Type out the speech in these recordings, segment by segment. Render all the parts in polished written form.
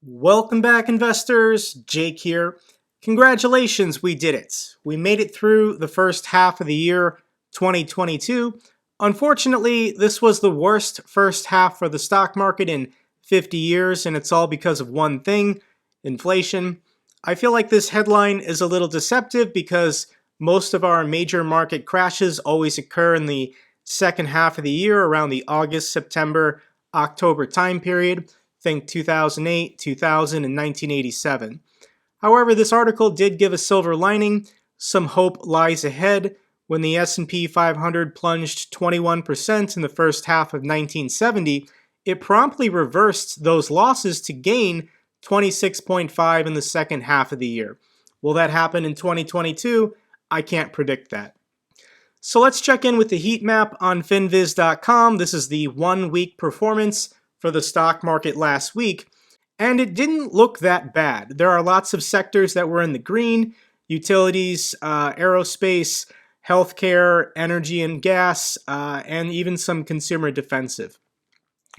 Welcome back, investors. Jake here. Congratulations, we did it. We made it through the first half of the year 2022. Unfortunately, this was the worst first half for the stock market in 50 years, and it's all because of one thing: inflation. I feel like this headline is a little deceptive because most of our major market crashes always occur in the second half of the year around the August, September, October time period. Think 2008, 2000, and 1987. However, this article did give a silver lining. Some hope lies ahead. When the S&P 500 plunged 21% in the first half of 1970, it promptly reversed those losses to gain 26.5 in the second half of the year. Will that happen in 2022? I can't predict that. So let's check in with the heat map on Finviz.com. This is the 1 week performance for the stock market last week, and it didn't look that bad. There are lots of sectors that were in the green: utilities, aerospace, healthcare, energy and gas, and even some consumer defensive.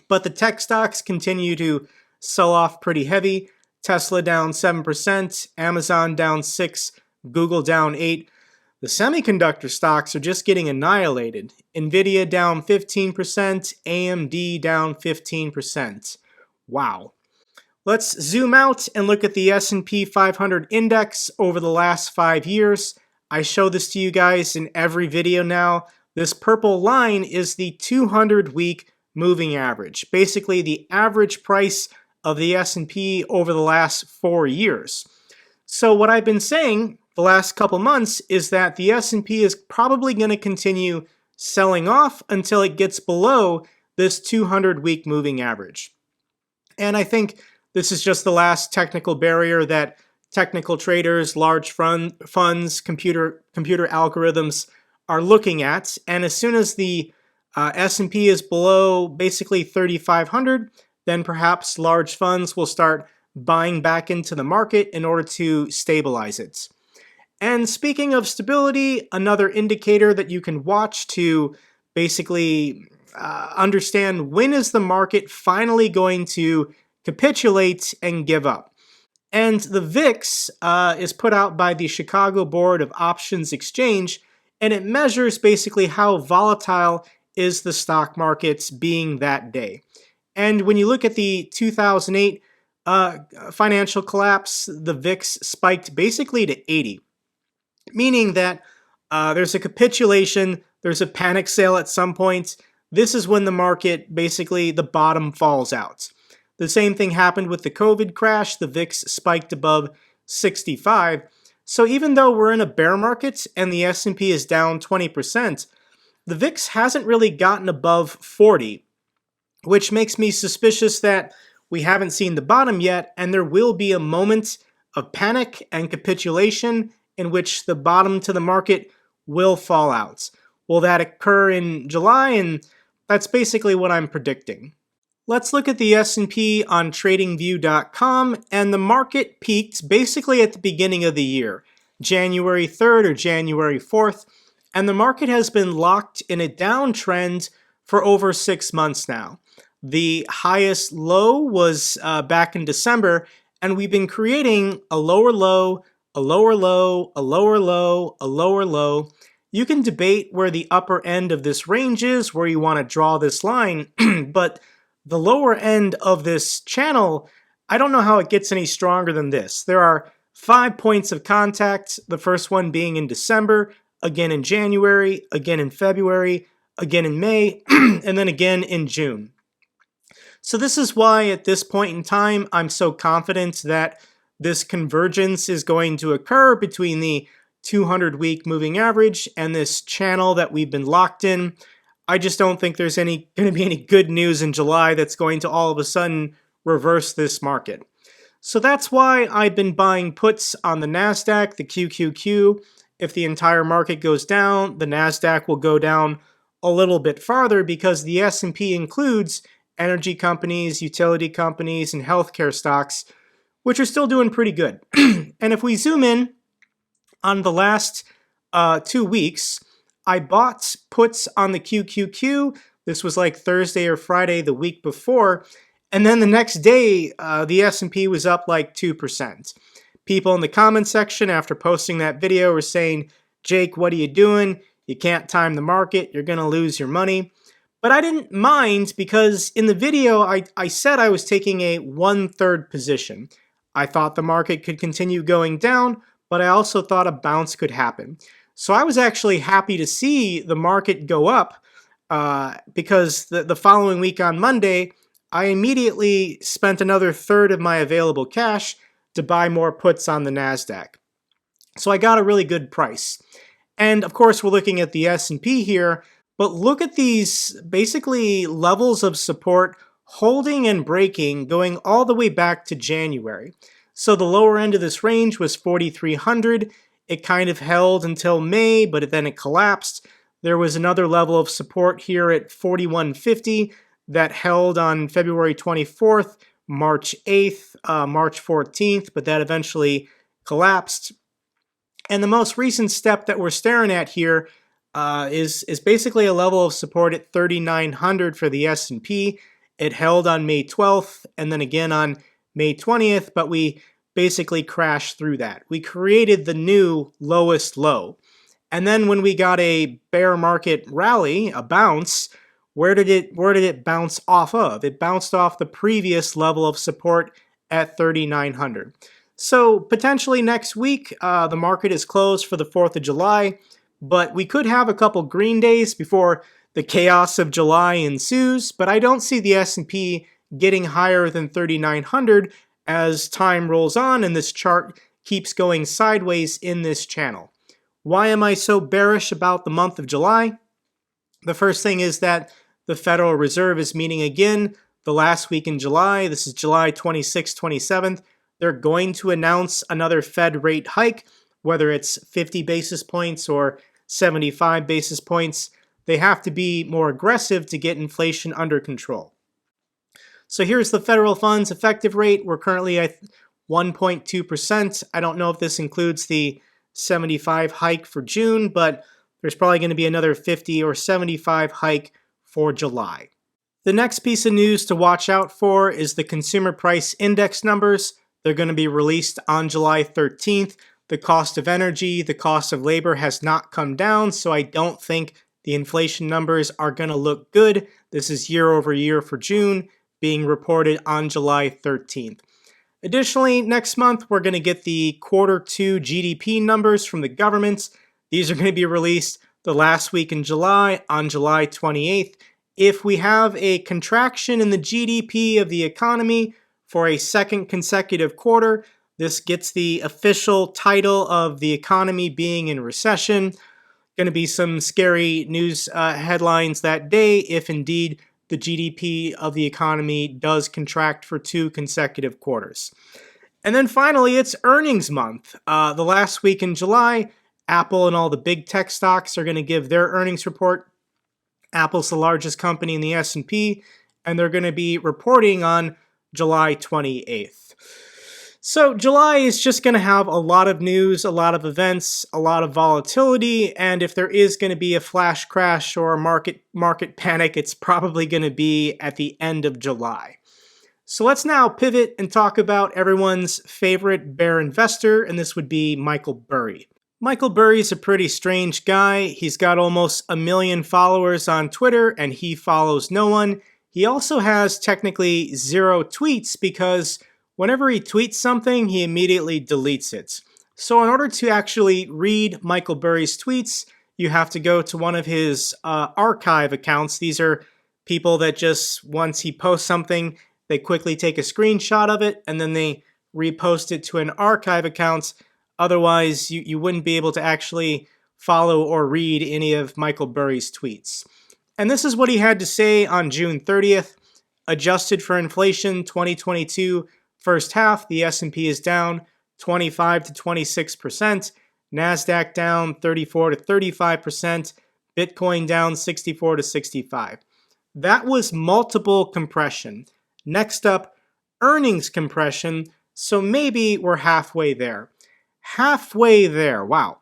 But the tech stocks continue to sell off pretty heavy. Tesla down 7%, Amazon down 6%, Google down 8%. The semiconductor stocks are just getting annihilated. Nvidia down 15%, AMD down 15%. Wow. Let's zoom out and look at the S&P 500 index over the last 5 years. I show this to you guys in every video now. This purple line is the 200-week moving average, basically the average price of the S&P over the last 4 years. So what I've been saying the last couple months is that the S&P is probably going to continue selling off until it gets below this 200-week moving average. And I think this is just the last technical barrier that technical traders, large funds, computer algorithms are looking at. And as soon as the S&P is below basically 3,500, then perhaps large funds will start buying back into the market in order to stabilize it. And speaking of stability, another indicator that you can watch to basically understand when is the market finally going to capitulate and give up. And the VIX is put out by the Chicago Board of Options Exchange, and it measures basically how volatile is the stock markets being that day. And when you look at the 2008 financial collapse, the VIX spiked basically to 80. Meaning that there's a capitulation, there's a panic sale at some point. This is when the market, basically the bottom falls out. The same thing happened with the COVID crash. The VIX spiked above 65. So even though we're in a bear market and the S&P is down 20%, the VIX hasn't really gotten above 40, which makes me suspicious that we haven't seen the bottom yet, and there will be a moment of panic and capitulation in which the bottom to the market will fall out. Will that occur in July? And that's basically what I'm predicting. Let's look at the S&P on TradingView.com, and the market peaked basically at the beginning of the year, January 3rd or January 4th, and the market has been locked in a downtrend for over 6 months now. The highest low was back in December, and we've been creating a lower low, a lower low, a lower low, a lower low. You can debate where the upper end of this range is, where you want to draw this line, but the lower end of this channel, I don't know how it gets any stronger than this. There are 5 points of contact, the first one being in December, again in January, again in February, again in May, and then again in June. So this is why at this point in time, I'm so confident that this convergence is going to occur between the 200-week moving average and this channel that we've been locked in. I just don't think there's going to be any good news in July that's going to all of a sudden reverse this market. So that's why I've been buying puts on the NASDAQ, the QQQ. If the entire market goes down, the NASDAQ will go down a little bit farther because the S&P includes energy companies, utility companies, and healthcare stocks, which are still doing pretty good. And if we zoom in on the last 2 weeks, I bought puts on the QQQ. This was like Thursday or Friday the week before, And then the next day, the S&P was up like 2%. People in the comment section after posting that video were saying, Jake, what are you doing? You can't time the market. You're going to lose your money. But I didn't mind because in the video, I said I was taking a 1/3 position. I thought the market could continue going down, but I also thought a bounce could happen. So I was actually happy to see the market go up because the following week on Monday, I immediately spent another third of my available cash to buy more puts on the NASDAQ. So I got a really good price. And of course, we're looking at the S&P here, but look at these basically levels of support holding and breaking going all the way back to January. So the lower end of this range was 4,300. It kind of held until May, but then it collapsed. There was another level of support here at 4,150 that held on February 24th, March 8th, March 14th, but that eventually collapsed. And the most recent step that we're staring at here is basically a level of support at 3,900 for the S&P. It held on May 12th and then again on May 20th, but we basically crashed through that. We created the new lowest low. And then when we got a bear market rally, a bounce, where did it bounce off of? It bounced off the previous level of support at 3,900. So potentially next week, the market is closed for the 4th of July, but we could have a couple green days before the chaos of July ensues, but I don't see the S&P getting higher than 3,900 as time rolls on and this chart keeps going sideways in this channel. Why am I so bearish about the month of July? The first thing is that the Federal Reserve is meeting again the last week in July. This is July 26th, 27th. They're going to announce another Fed rate hike, whether it's 50 basis points or 75 basis points. They have to be more aggressive to get inflation under control. So here's the federal funds effective rate. We're currently at 1.2%. I don't know if this includes the 75 hike for June, but there's probably going to be another 50 or 75 hike for July. The next piece of news to watch out for is the consumer price index numbers. They're going to be released on July 13th. The cost of energy, the cost of labor has not come down, so I don't think the inflation numbers are going to look good. This is year over year for June, being reported on July 13th. Additionally, next month, we're going to get the Q2 GDP numbers from the government. These are going to be released the last week in July, on July 28th. If we have a contraction in the GDP of the economy for a second consecutive quarter, this gets the official title of the economy being in recession. Going to be some scary news headlines that day if indeed the GDP of the economy does contract for 2 consecutive quarters. And then finally, it's earnings month. The last week in July, Apple and all the big tech stocks are going to give their earnings report. Apple's the largest company in the S&P, and they're going to be reporting on July 28th. So July is just going to have a lot of news, a lot of events, a lot of volatility, and if there is going to be a flash crash or a market panic, it's probably going to be at the end of July. So let's now pivot and talk about everyone's favorite bear investor, and this would be Michael Burry. Michael Burry's a pretty strange guy. He's got almost 1 million followers on Twitter, and he follows no one. He also has technically 0 tweets because whenever he tweets something, he immediately deletes it. So in order to actually read Michael Burry's tweets, you have to go to one of his archive accounts. These are people that just, once he posts something, they quickly take a screenshot of it, and then they repost it to an archive account. Otherwise, you wouldn't be able to actually follow or read any of Michael Burry's tweets. And this is what he had to say on June 30th. Adjusted for inflation, 2022 first half, the S&P is down 25 to 26%, NASDAQ down 34 to 35%, Bitcoin down 64 to 65. That was multiple compression. Next up, earnings compression, so maybe we're halfway there. Halfway there, wow.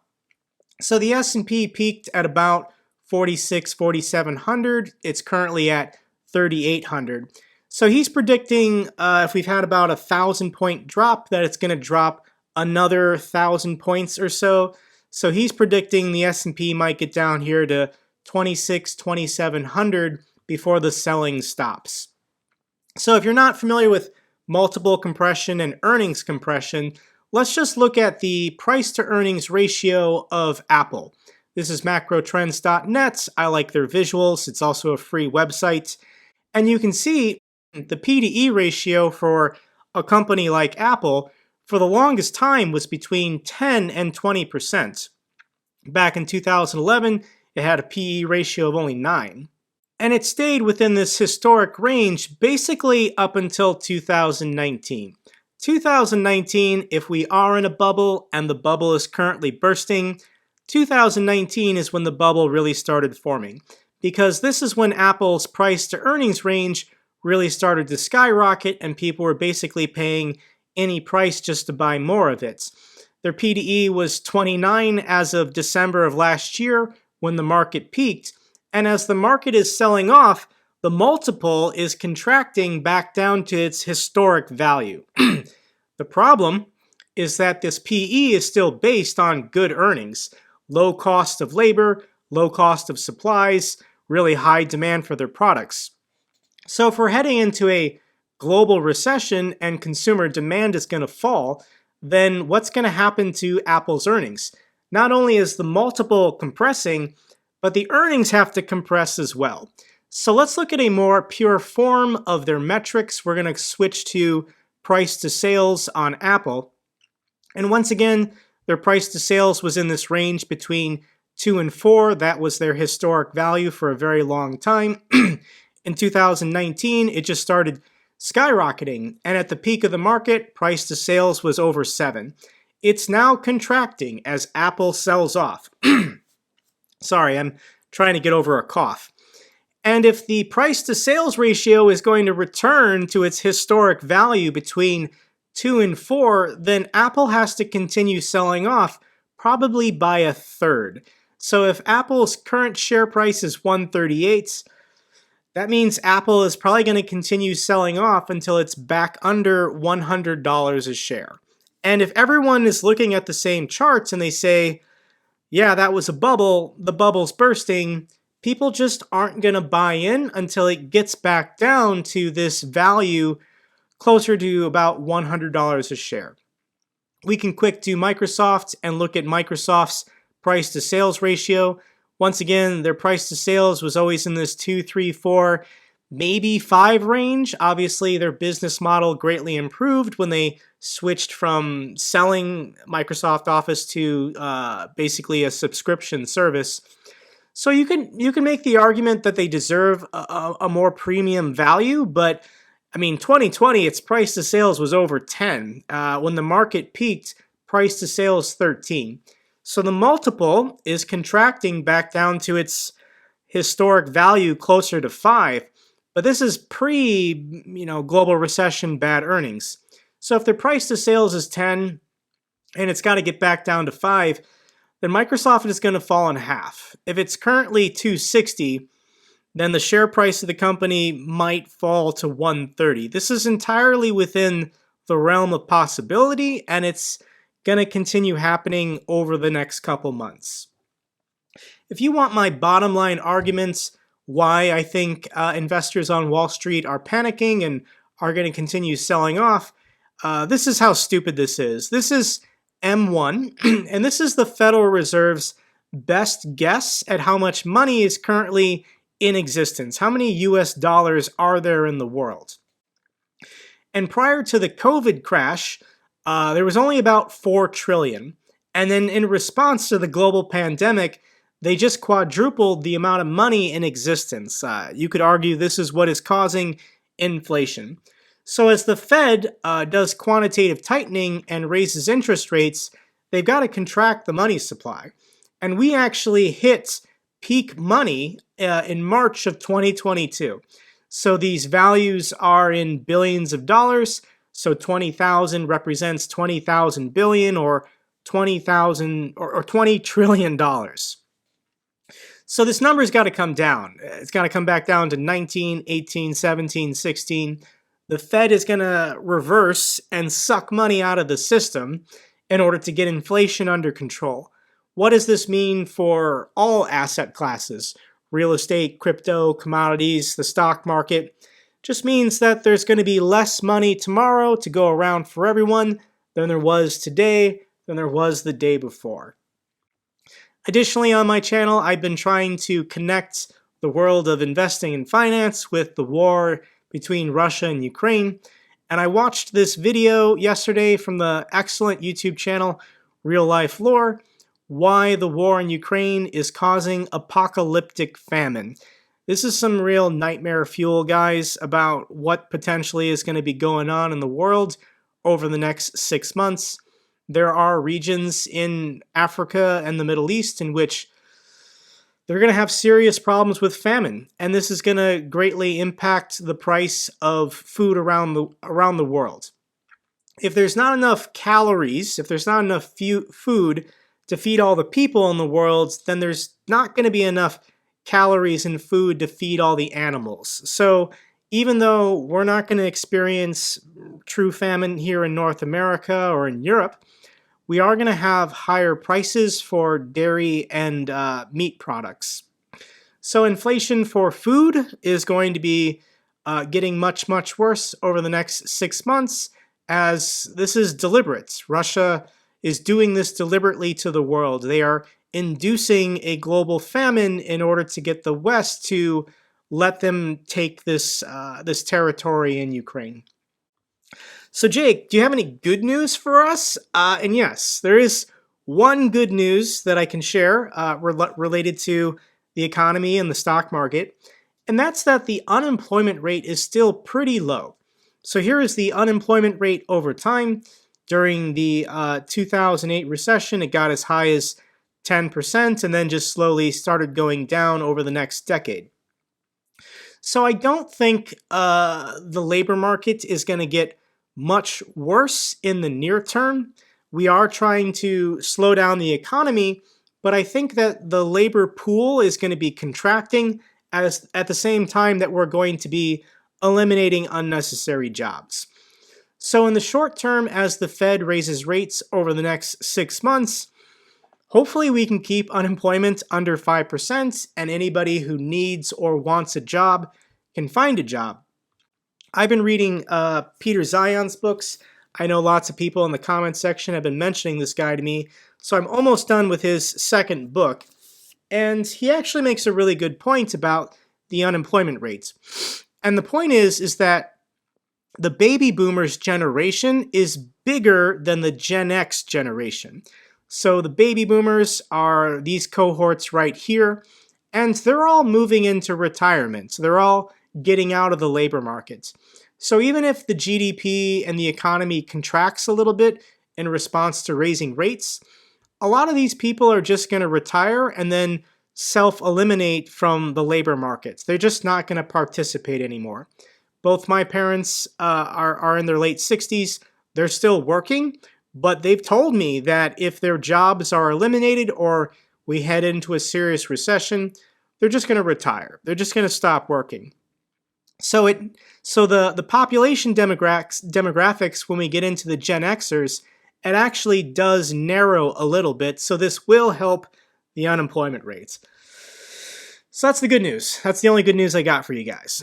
So the S&P peaked at about 4,700. It's currently at 3,800. So he's predicting if we've had about 1,000-point drop, that it's going to drop another 1,000 points or so. So he's predicting the S&P might get down here to 2,700 before the selling stops. So if you're not familiar with multiple compression and earnings compression, let's just look at the price to earnings ratio of Apple. This is macrotrends.net. I like their visuals. It's also a free website. And you can see the P to E ratio for a company like Apple for the longest time was between 10 and 20%. Back in 2011, it had a PE ratio of only 9. And it stayed within this historic range basically up until 2019. 2019, if we are in a bubble and the bubble is currently bursting, 2019 is when the bubble really started forming, because this is when Apple's price to earnings range really started to skyrocket and people were basically paying any price just to buy more of it. Their P/E was 29 as of December of last year when the market peaked, and as the market is selling off, the multiple is contracting back down to its historic value. The problem is that this PE is still based on good earnings, low cost of labor, low cost of supplies, really high demand for their products. So if we're heading into a global recession and consumer demand is going to fall, then what's going to happen to Apple's earnings? Not only is the multiple compressing, but the earnings have to compress as well. So let's look at a more pure form of their metrics. We're going to switch to price to sales on Apple. And once again, their price to sales was in this range between 2 and 4. That was their historic value for a very long time. In 2019, it just started skyrocketing, and at the peak of the market, price to sales was over 7. It's now contracting as Apple sells off. Sorry, I'm trying to get over a cough. And if the price to sales ratio is going to return to its historic value between 2 and 4, then Apple has to continue selling off, probably by a third. So if Apple's current share price is 138, that means Apple is probably going to continue selling off until it's back under $100 a share. And if everyone is looking at the same charts and they say, yeah, that was a bubble, the bubble's bursting, people just aren't going to buy in until it gets back down to this value closer to about $100 a share. We can quick do Microsoft and look at Microsoft's price to sales ratio. Once again, their price to sales was always in this 2, 3, 4, maybe 5 range. Obviously, their business model greatly improved when they switched from selling Microsoft Office to basically a subscription service. So you can make the argument that they deserve a more premium value, but I mean, 2020, its price to sales was over 10. When the market peaked, price to sales 13. So the multiple is contracting back down to its historic value closer to 5. But this is global recession bad earnings. So if their price to sales is 10 and it's got to get back down to 5, then Microsoft is going to fall in half. If it's currently 260, then the share price of the company might fall to 130. This is entirely within the realm of possibility, and it's going to continue happening over the next couple months. If you want my bottom line arguments why I think investors on Wall Street are panicking and are going to continue selling off, this is how stupid this is. This is M1, and this is the Federal Reserve's best guess at how much money is currently in existence. How many US dollars are there in the world? And prior to the COVID crash, there was only about 4 trillion. And then in response to the global pandemic, they just quadrupled the amount of money in existence. You could argue this is what is causing inflation. So as the Fed does quantitative tightening and raises interest rates, they've got to contract the money supply. And we actually hit peak money in March of 2022. So these values are in billions of dollars. So 20,000 represents 20,000 billion or 20,000 or $20 trillion. So this number's got to come down. It's got to come back down to 19, 18, 17, 16. The Fed is going to reverse and suck money out of the system in order to get inflation under control. What does this mean for all asset classes? Real estate, crypto, commodities, the stock market. Just means that there's going to be less money tomorrow to go around for everyone than there was today, than there was the day before. Additionally, on my channel, I've been trying to connect the world of investing and finance with the war between Russia and Ukraine. And I watched this video yesterday from the excellent YouTube channel RealLifeLore, why the war in Ukraine is causing apocalyptic famine. This is some real nightmare fuel, guys, about what potentially is going to be going on in the world over the next 6 months. There are regions in Africa and the Middle East in which they're going to have serious problems with famine, and this is going to greatly impact the price of food around the world. If there's not enough calories, if there's not enough food to feed all the people in the world, then there's not going to be enough calories and food to feed all the animals. So even though we're not going to experience true famine here in North America or in Europe, we are going to have higher prices for dairy and meat products. So inflation for food is going to be getting much, much worse over the next 6 months, as this is deliberate. Russia is doing this deliberately to the world. They are inducing a global famine in order to get the West to let them take this territory in Ukraine. So Jake, do you have any good news for us? And yes, there is one good news that I can share related to the economy and the stock market, and that's that the unemployment rate is still pretty low. So here is the unemployment rate over time. During the 2008 recession, it got as high as 10% and then just slowly started going down over the next decade. So I don't think the labor market is going to get much worse in the near term. We are trying to slow down the economy, but I think that the labor pool is going to be contracting at the same time that we're going to be eliminating unnecessary jobs. So in the short term, as the Fed raises rates over the next 6 months, hopefully we can keep unemployment under 5%, and anybody who needs or wants a job can find a job. I've been reading Peter Zion's books. I know lots of people in the comment section have been mentioning this guy to me, so I'm almost done with his second book. And he actually makes a really good point about the unemployment rates. And the point is that the baby boomers generation is bigger than the Gen X generation. So the baby boomers are these cohorts right here, and they're all moving into retirement. So they're all getting out of the labor markets. So even if the GDP and the economy contracts a little bit in response to raising rates, a lot of these people are just going to retire and then self-eliminate from the labor markets. They're just not going to participate anymore. Both my parents are in their late 60s. They're still working, but they've told me that if their jobs are eliminated or we head into a serious recession, they're just going to retire. They're just going to stop working. So the population demographics, when we get into the Gen Xers, it actually does narrow a little bit. So this will help the unemployment rates. So that's the good news. That's the only good news I got for you guys.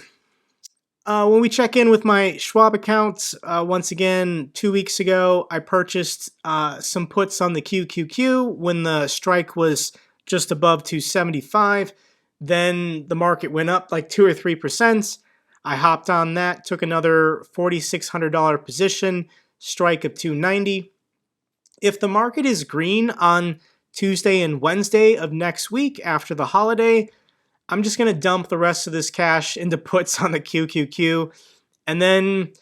When we check in with my Schwab account, once again, 2 weeks ago, I purchased some puts on the QQQ when the strike was just above 275. Then the market went up like 2 or 3%. I hopped on that, took another $4,600 position, strike of 290. If the market is green on Tuesday and Wednesday of next week after the holiday, I'm just going to dump the rest of this cash into puts on the QQQ and then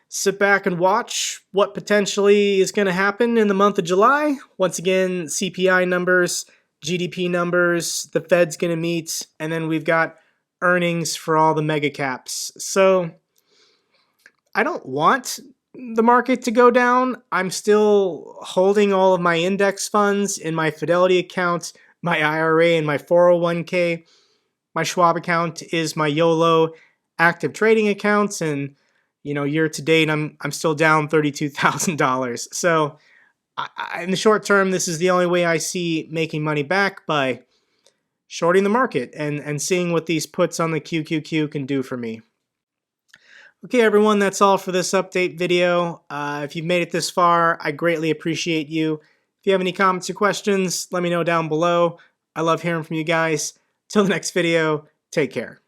sit back and watch what potentially is going to happen in the month of July. Once again, CPI numbers, GDP numbers, the Fed's going to meet, and then we've got earnings for all the mega caps. So I don't want the market to go down. I'm still holding all of my index funds in my Fidelity account, my IRA and my 401k. My Schwab account is my YOLO active trading accounts, and year to date, I'm still down $32,000. So in the short term, this is the only way I see making money back, by shorting the market and seeing what these puts on the QQQ can do for me. Okay, everyone, that's all for this update video. If you've made it this far, I greatly appreciate you. If you have any comments or questions, let me know down below. I love hearing from you guys. Till the next video, take care.